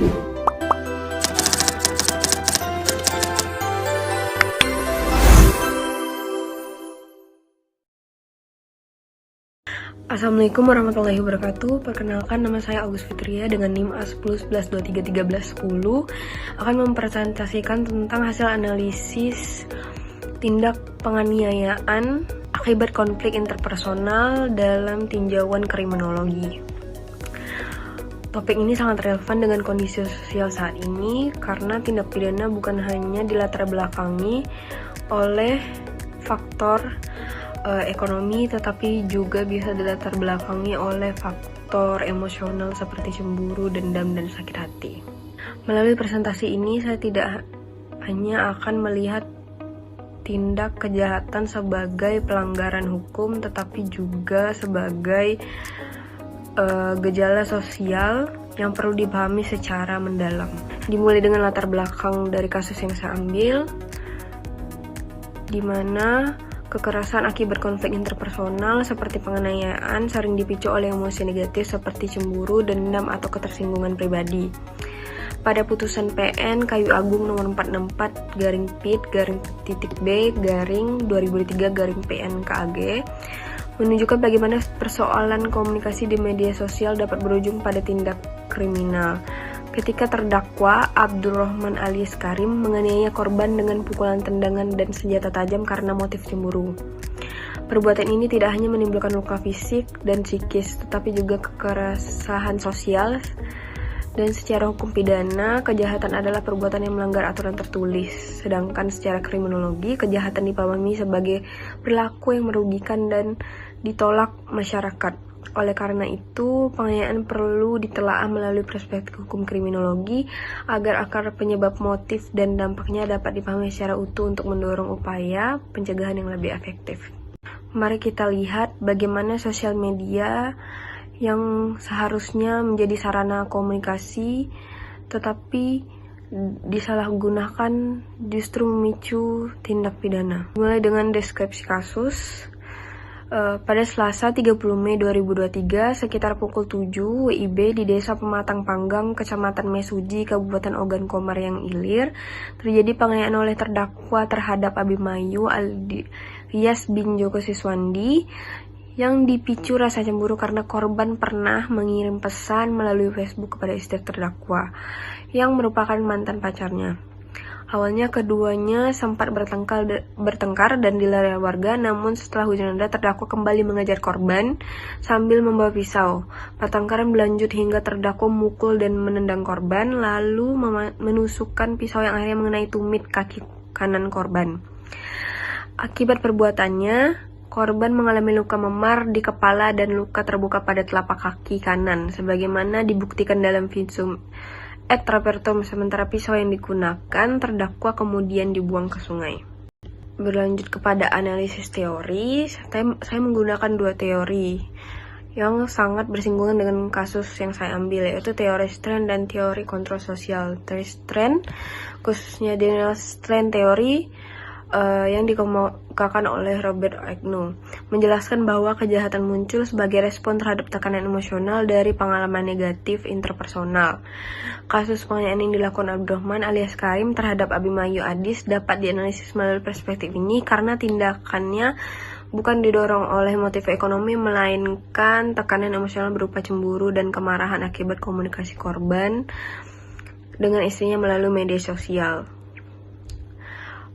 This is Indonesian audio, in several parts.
Assalamualaikum warahmatullahi wabarakatuh. Perkenalkan, nama saya Agus Fitria dengan NIM A1011231310 akan mempresentasikan tentang hasil analisis tindak penganiayaan akibat konflik interpersonal dalam tinjauan kriminologi. Topik ini sangat relevan dengan kondisi sosial saat ini karena tindak pidana bukan hanya dilatar belakangi oleh faktor ekonomi, tetapi juga bisa dilatar belakangi oleh faktor emosional seperti cemburu, dendam, dan sakit hati. Melalui presentasi ini, saya tidak hanya akan melihat tindak kejahatan sebagai pelanggaran hukum, tetapi juga sebagai gejala sosial yang perlu dipahami secara mendalam. Dimulai dengan latar belakang dari kasus yang saya ambil, di mana kekerasan akibat konflik interpersonal seperti penganiayaan sering dipicu oleh emosi negatif seperti cemburu, dendam, atau ketersinggungan pribadi. Pada putusan PN Kayu Agung nomor 444-PIT-B-2003-PN-KAG menunjukkan bagaimana persoalan komunikasi di media sosial dapat berujung pada tindak kriminal. Ketika terdakwa Abdurrahman alias Karim menganiaya korban dengan pukulan, tendangan, dan senjata tajam karena motif cemburu. Perbuatan ini tidak hanya menimbulkan luka fisik dan psikis, tetapi juga kekerasan sosial. Dan secara hukum pidana, kejahatan adalah perbuatan yang melanggar aturan tertulis. Sedangkan secara kriminologi, kejahatan dipahami sebagai perilaku yang merugikan dan ditolak masyarakat. Oleh karena itu, penganiayaan perlu ditelaah melalui perspektif hukum kriminologi agar akar penyebab, motif, dan dampaknya dapat dipahami secara utuh untuk mendorong upaya pencegahan yang lebih efektif. Mari kita lihat bagaimana sosial media yang seharusnya menjadi sarana komunikasi tetapi disalahgunakan justru memicu tindak pidana. Mulai dengan deskripsi kasus. Pada Selasa 30 Mei 2023 sekitar pukul 7 WIB di Desa Pematang Panggang, Kecamatan Mesuji, Kabupaten Ogan Komariang Ilir, terjadi penganiayaan oleh terdakwa terhadap Abimayu alias bin Joko Siswandi yang dipicu rasa cemburu karena korban pernah mengirim pesan melalui Facebook kepada istri terdakwa yang merupakan mantan pacarnya. Awalnya keduanya sempat bertengkar dan dilarikan warga, namun setelah hujan reda terdakwa kembali mengejar korban sambil membawa pisau. Pertengkaran berlanjut hingga terdakwa memukul dan menendang korban, lalu menusukkan pisau yang akhirnya mengenai tumit kaki kanan korban. Akibat perbuatannya, korban mengalami luka memar di kepala dan luka terbuka pada telapak kaki kanan, sebagaimana dibuktikan dalam visum et repertum. Sementara pisau yang digunakan terdakwa kemudian dibuang ke sungai. Berlanjut kepada analisis teori, saya menggunakan dua teori yang sangat bersinggungan dengan kasus yang saya ambil, yaitu teori strand dan teori kontrol sosial. Teori strand, khususnya general strand teori, yang dikemukakan oleh Robert Agnew, menjelaskan bahwa kejahatan muncul sebagai respon terhadap tekanan emosional dari pengalaman negatif interpersonal. Kasus penganiayaan yang dilakukan Abdurrahman alias Karim terhadap Abimayu Adis dapat dianalisis melalui perspektif ini karena tindakannya bukan didorong oleh motif ekonomi, melainkan tekanan emosional berupa cemburu dan kemarahan akibat komunikasi korban dengan istrinya melalui media sosial.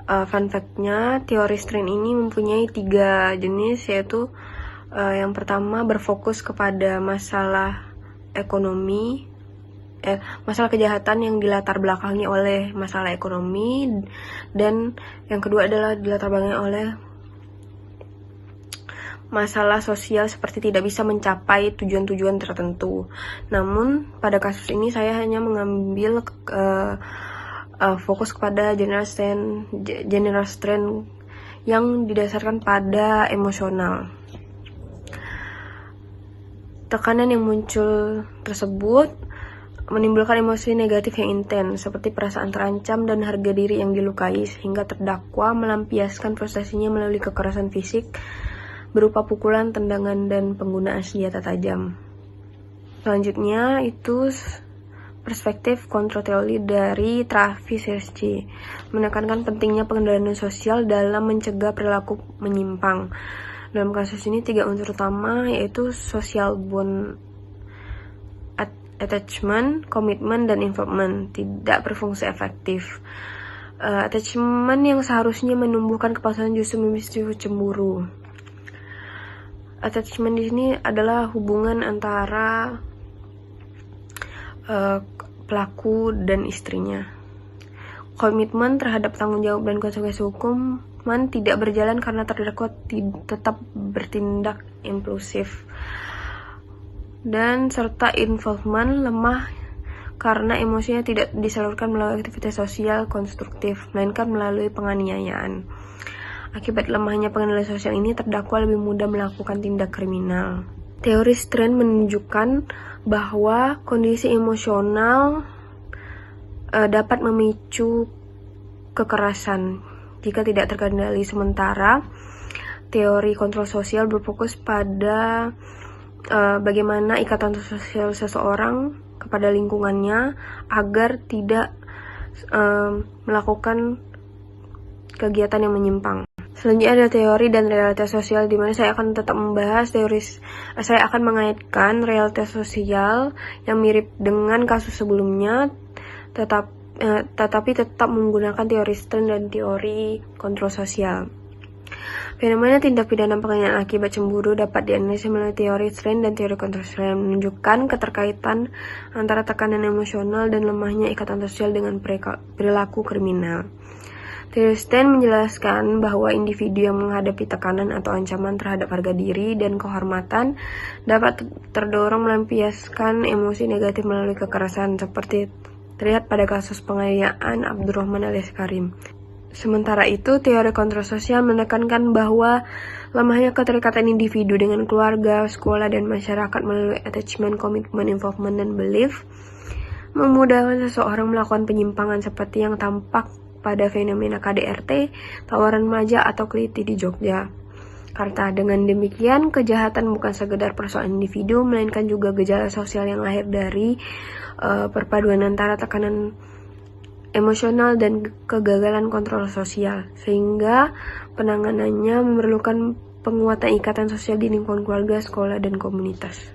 Fun fact-nya, teori strand ini mempunyai 3 jenis, yaitu yang pertama berfokus kepada masalah ekonomi, masalah kejahatan yang dilatar belakangi oleh masalah ekonomi, dan yang kedua adalah dilatar belakangi oleh masalah sosial seperti tidak bisa mencapai tujuan-tujuan tertentu. Namun pada kasus ini saya hanya mengambil fokus kepada general strand yang didasarkan pada emosional. Tekanan yang muncul tersebut menimbulkan emosi negatif yang intens, seperti perasaan terancam dan harga diri yang dilukai, sehingga terdakwa melampiaskan frustasinya melalui kekerasan fisik berupa pukulan, tendangan, dan penggunaan senjata tajam. Selanjutnya itu perspektif kontrol teori dari Travis Hirschi, menekankan pentingnya pengendalian sosial dalam mencegah perilaku menyimpang. Dalam kasus ini 3 unsur utama yaitu social bond, attachment, komitmen, dan involvement tidak berfungsi efektif. Attachment yang seharusnya menumbuhkan kepatuhan justru memicu cemburu. Attachment di sini adalah hubungan antara pelaku dan istrinya. Komitmen terhadap tanggung jawab dan konsekuensi hukuman tidak berjalan karena terdakwa tetap bertindak impulsif. Dan serta involvement lemah karena emosinya tidak disalurkan melalui aktivitas sosial konstruktif, melainkan melalui penganiayaan. Akibat lemahnya pengendalian sosial ini, terdakwa lebih mudah melakukan tindak kriminal. Teori Strand menunjukkan bahwa kondisi emosional dapat memicu kekerasan jika tidak terkendali. Sementara teori kontrol sosial berfokus pada bagaimana ikatan sosial seseorang kepada lingkungannya agar tidak melakukan kegiatan yang menyimpang. Selanjutnya ada teori dan realitas sosial, di mana saya akan tetap membahas saya akan mengaitkan realitas sosial yang mirip dengan kasus sebelumnya, tetapi tetap menggunakan teori Strand dan teori kontrol sosial. Fenomena tindak pidana penganiayaan akibat cemburu dapat dianalisis melalui teori Strand dan teori kontrol sosial yang menunjukkan keterkaitan antara tekanan emosional dan lemahnya ikatan sosial dengan perilaku kriminal. Teori Strand menjelaskan bahwa individu yang menghadapi tekanan atau ancaman terhadap harga diri dan kehormatan dapat terdorong melampiaskan emosi negatif melalui kekerasan, seperti terlihat pada kasus penganiayaan Abdurrahman alias Karim. Sementara itu, teori kontrol sosial menekankan bahwa lemahnya keterikatan individu dengan keluarga, sekolah, dan masyarakat melalui attachment, komitmen, involvement, dan belief memudahkan seseorang melakukan penyimpangan seperti yang tampak pada fenomena KDRT, tawaran maja, atau keliti di Jogja. Karena dengan demikian, kejahatan bukan sekedar persoalan individu, melainkan juga gejala sosial yang lahir dari perpaduan antara tekanan emosional dan kegagalan kontrol sosial, sehingga penanganannya memerlukan penguatan ikatan sosial di lingkungan keluarga, sekolah, dan komunitas.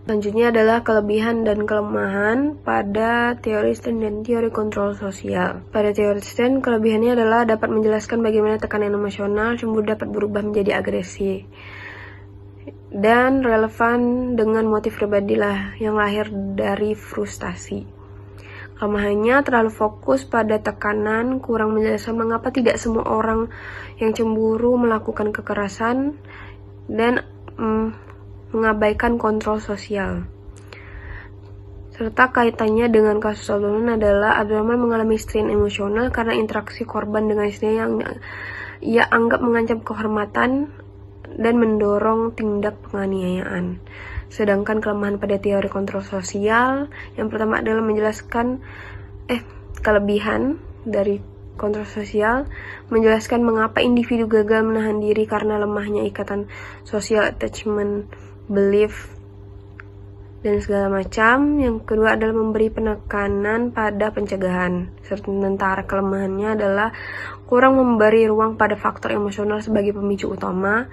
Selanjutnya adalah kelebihan dan kelemahan pada teori Strand dan teori kontrol sosial. Pada teori Strand, kelebihannya adalah dapat menjelaskan bagaimana tekanan emosional cemburu dapat berubah menjadi agresi dan relevan dengan motif pribadi yang lahir dari frustasi. Kelemahannya terlalu fokus pada tekanan, kurang menjelaskan mengapa tidak semua orang yang cemburu melakukan kekerasan, dan mengabaikan kontrol sosial. Serta kaitannya dengan kasus Abdurrahman adalah Abdurrahman mengalami strain emosional karena interaksi korban dengan istrinya yang ia anggap mengancam kehormatan dan mendorong tindak penganiayaan. Sedangkan kelemahan pada teori kontrol sosial yang pertama adalah menjelaskan kelebihan dari kontrol sosial menjelaskan mengapa individu gagal menahan diri karena lemahnya ikatan sosial, attachment, belief, dan segala macam. Yang kedua adalah memberi penekanan pada pencegahan. Sementara kelemahannya adalah kurang memberi ruang pada faktor emosional sebagai pemicu utama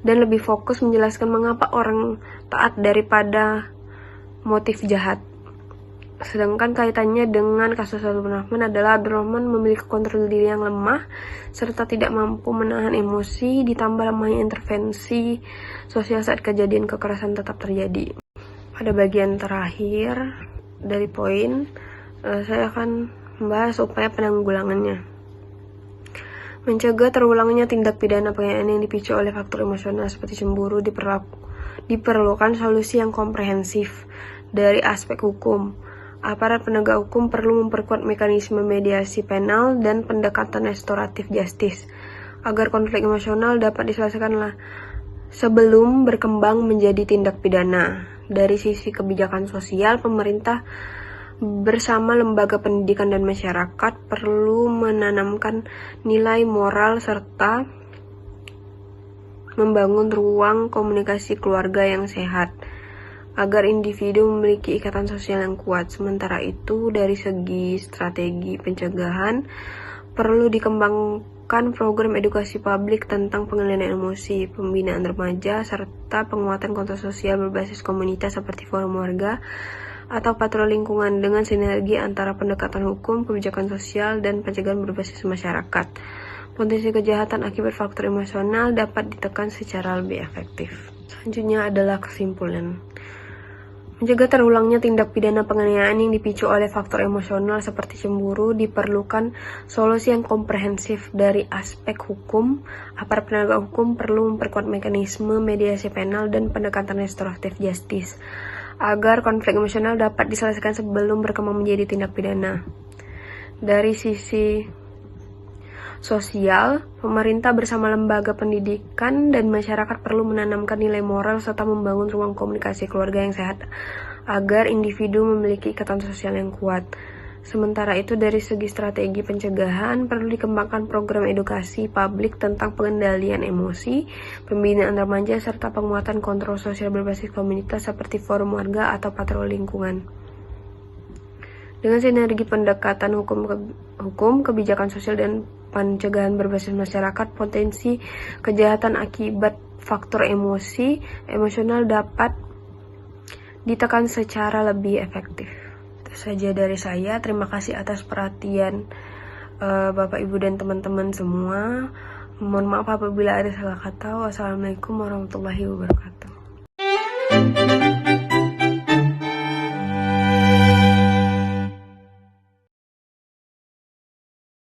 dan lebih fokus menjelaskan mengapa orang taat daripada motif jahat. Sedangkan kaitannya dengan kasus Abdurrahman adalah Abdurrahman memiliki kontrol diri yang lemah serta tidak mampu menahan emosi, ditambah lemahnya intervensi sosial saat kejadian kekerasan tetap terjadi. Pada bagian terakhir dari poin, saya akan membahas upaya penanggulangannya. Mencegah terulangnya tindak pidana penganiayaan yang dipicu oleh faktor emosional seperti cemburu diperlukan solusi yang komprehensif dari aspek hukum. Aparat penegak hukum perlu memperkuat mekanisme mediasi penal dan pendekatan restoratif justice agar konflik emosional dapat diselesaikan sebelum berkembang menjadi tindak pidana. Dari sisi kebijakan sosial, pemerintah bersama lembaga pendidikan dan masyarakat perlu menanamkan nilai moral serta membangun ruang komunikasi keluarga yang sehat agar individu memiliki ikatan sosial yang kuat. Sementara itu, dari segi strategi pencegahan, perlu dikembangkan program edukasi publik tentang pengendalian emosi, pembinaan remaja, serta penguatan kontrol sosial berbasis komunitas seperti forum warga atau patroli lingkungan dengan sinergi antara pendekatan hukum, kebijakan sosial, dan pencegahan berbasis masyarakat. Potensi kejahatan akibat faktor emosional dapat ditekan secara lebih efektif. Selanjutnya adalah kesimpulan. Mencegah terulangnya tindak pidana penganiayaan yang dipicu oleh faktor emosional seperti cemburu diperlukan solusi yang komprehensif dari aspek hukum. Aparat penegak hukum perlu memperkuat mekanisme mediasi penal dan pendekatan restoratif justice agar konflik emosional dapat diselesaikan sebelum berkembang menjadi tindak pidana. Dari sisi sosial, pemerintah bersama lembaga pendidikan dan masyarakat perlu menanamkan nilai moral serta membangun ruang komunikasi keluarga yang sehat agar individu memiliki ikatan sosial yang kuat. Sementara itu, dari segi strategi pencegahan, perlu dikembangkan program edukasi publik tentang pengendalian emosi, pembinaan remaja, serta penguatan kontrol sosial berbasis komunitas seperti forum warga atau patroli lingkungan. Dengan sinergi pendekatan hukum, kebijakan sosial, dan pencegahan berbasis masyarakat, potensi kejahatan akibat faktor emosional dapat ditekan secara lebih efektif. Itu saja dari saya. Terima kasih atas perhatian Bapak, Ibu, dan teman-teman semua. Mohon maaf apabila ada salah kata. Wassalamualaikum warahmatullahi wabarakatuh.